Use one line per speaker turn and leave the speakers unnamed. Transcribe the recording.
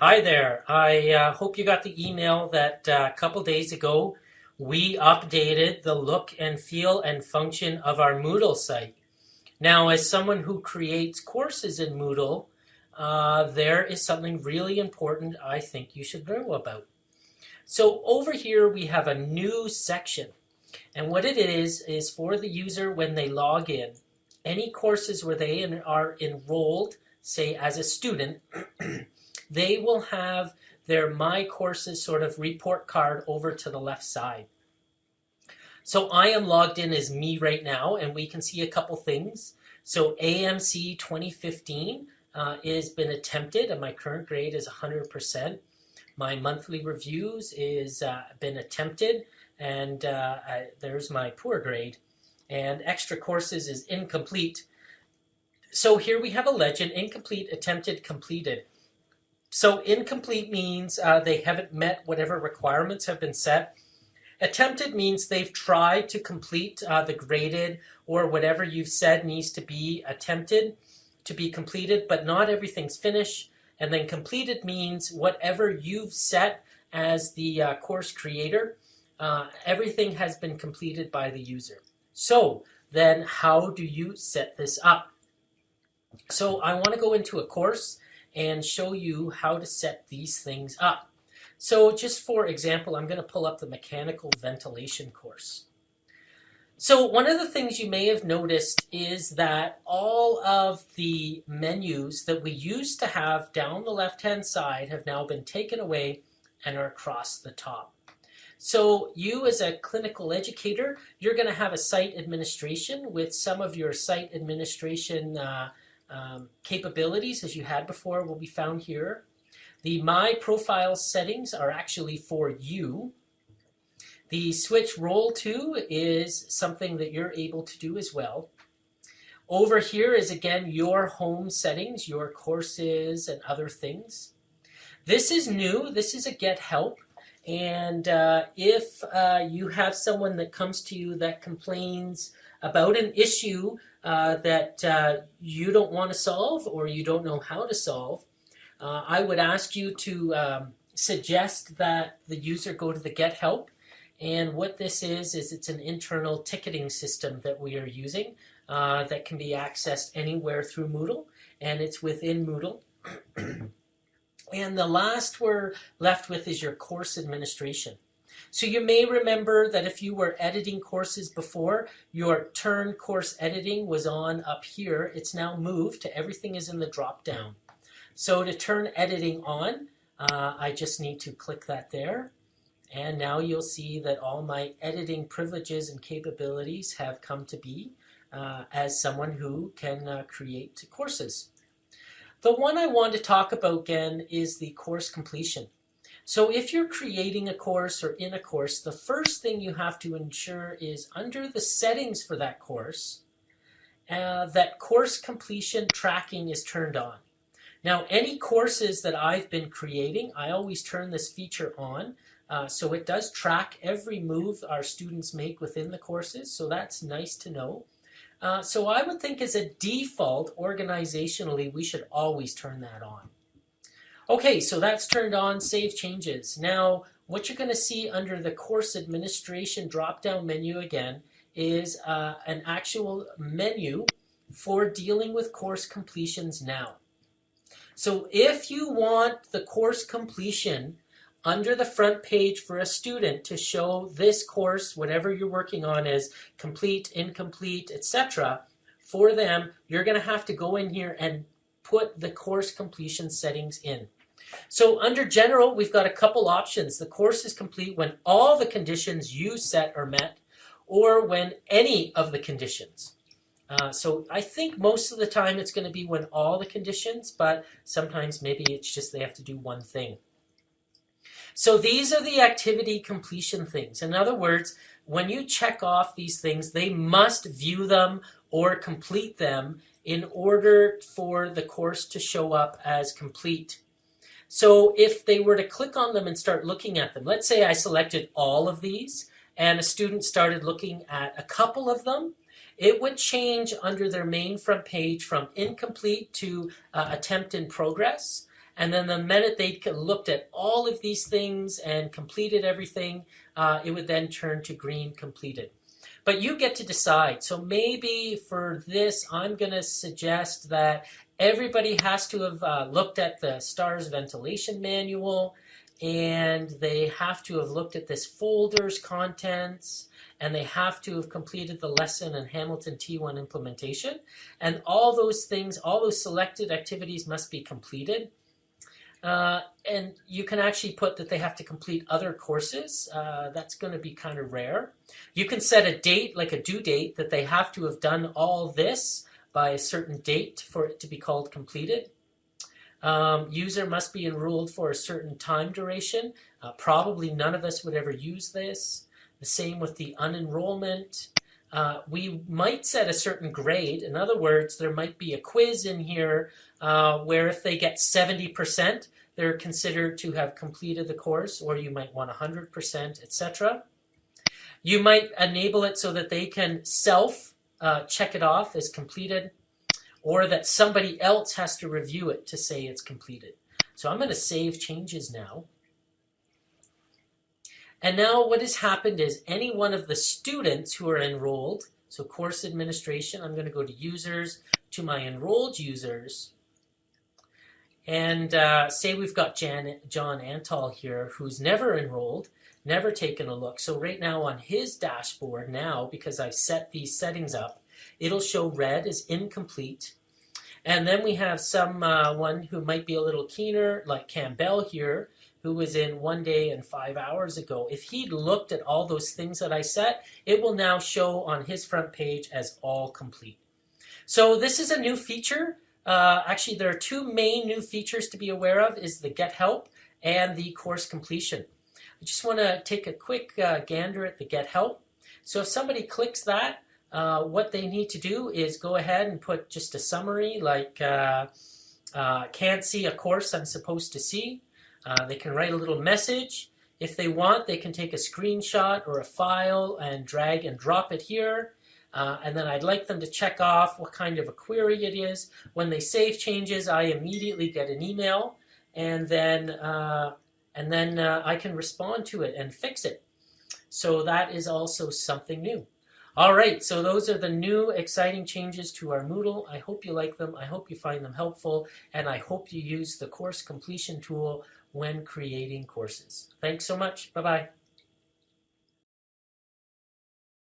Hi there. I hope you got the email that a couple days ago we updated the look and feel and function of our Moodle site. Now, as someone who creates courses in Moodle, there is something really important I think you should know about. So over here we have a new section, and what it is for the user when they log in. Any courses where they are enrolled, say as a student, they will have their My Courses sort of report card over to the left side. So I am logged in as me right now, and we can see a couple things. So AMC 2015 has been attempted, and my current grade is 100%. My monthly reviews is been attempted, and there's my poor grade. And extra courses is incomplete. So here we have a legend: incomplete, attempted, completed. So incomplete means they haven't met whatever requirements have been set. Attempted means they've tried to complete the graded or whatever you've said needs to be attempted to be completed, but not everything's finished. And then completed means whatever you've set as the course creator, everything has been completed by the user. So then how do you set this up? So I want to go into a course and show you how to set these things up. So just for example, I'm going to pull up the mechanical ventilation course. So one of the things you may have noticed is that all of the menus that we used to have down the left-hand side have now been taken away and are across the top. So you as a clinical educator, you're going to have a site administration with some of your site administration capabilities as you had before will be found here. The My Profile settings are actually for you. The switch role to is something that you're able to do as well. Over here is again your home settings, your courses and other things. This is new. This is a get help. And if you have someone that comes to you that complains about an issue that you don't want to solve or you don't know how to solve, I would ask you to suggest that the user go to the Get Help. And what this is it's an internal ticketing system that we are using that can be accessed anywhere through Moodle, and it's within Moodle. And the last we're left with is your course administration. So you may remember that if you were editing courses before, your turn course editing was on up here. It's now moved to everything is in the drop down. So to turn editing on, I just need to click that there. And now you'll see that all my editing privileges and capabilities have come to be as someone who can create courses. The one I want to talk about again is the course completion. So if you're creating a course or in a course, the first thing you have to ensure is under the settings for that course, that course completion tracking is turned on. Now, any courses that I've been creating, I always turn this feature on. So it does track every move our students make within the courses. So that's nice to know. So I would think as a default, organizationally, we should always turn that on. Okay, so that's turned on, save changes. Now, what you're going to see under the course administration drop-down menu again is an actual menu for dealing with course completions now. So if you want the course completion under the front page for a student to show this course, whatever you're working on is complete, incomplete, etc. For them, you're going to have to go in here and put the course completion settings in. So under general, we've got a couple options. The course is complete when all the conditions you set are met or when any of the conditions. So I think most of the time it's going to be when all the conditions, but sometimes maybe it's just they have to do one thing. So these are the activity completion things. In other words, when you check off these things, they must view them or complete them in order for the course to show up as complete. So if they were to click on them and start looking at them, let's say I selected all of these and a student started looking at a couple of them, it would change under their main front page from incomplete to attempt in progress. And then the minute they looked at all of these things and completed everything, it would then turn to green completed. But you get to decide. So maybe for this, I'm going to suggest that everybody has to have looked at the STARS ventilation manual, and they have to have looked at this folder's contents, and they have to have completed the lesson and Hamilton T1 implementation. And all those things, all those selected activities must be completed. And you can actually put that they have to complete other courses. That's going to be kind of rare. You can set a date, like a due date, that they have to have done all this by a certain date for it to be called completed. User must be enrolled for a certain time duration. Probably none of us would ever use this. The same with the unenrollment. We might set a certain grade. In other words, there might be a quiz in here where if they get 70%, they're considered to have completed the course, or you might want 100%, etc. You might enable it so that they can check it off as completed, or that somebody else has to review it to say it's completed. So I'm going to save changes now. And now what has happened is any one of the students who are enrolled, so course administration, I'm going to go to users, to my enrolled users, and say we've got John Antal here, who's never enrolled, never taken a look. So right now on his dashboard now, because I've set these settings up, it'll show red as incomplete. And then we have someone who might be a little keener, like Campbell here, who was in 1 day and 5 hours ago. If he'd looked at all those things that I set, it will now show on his front page as all complete. So this is a new feature. Actually, there are two main new features to be aware of, is the Get Help and the course completion. I just want to take a quick gander at the Get Help. So if somebody clicks that, what they need to do is go ahead and put just a summary like can't see a course I'm supposed to see. They can write a little message. If they want, they can take a screenshot or a file and drag and drop it here. And then I'd like them to check off what kind of a query it is. When they save changes, I immediately get an email, and then I can respond to it and fix it. So that is also something new. All right, so those are the new exciting changes to our Moodle. I hope you like them. I hope you find them helpful, and I hope you use the course completion tool when creating courses. Thanks so much. Bye-bye.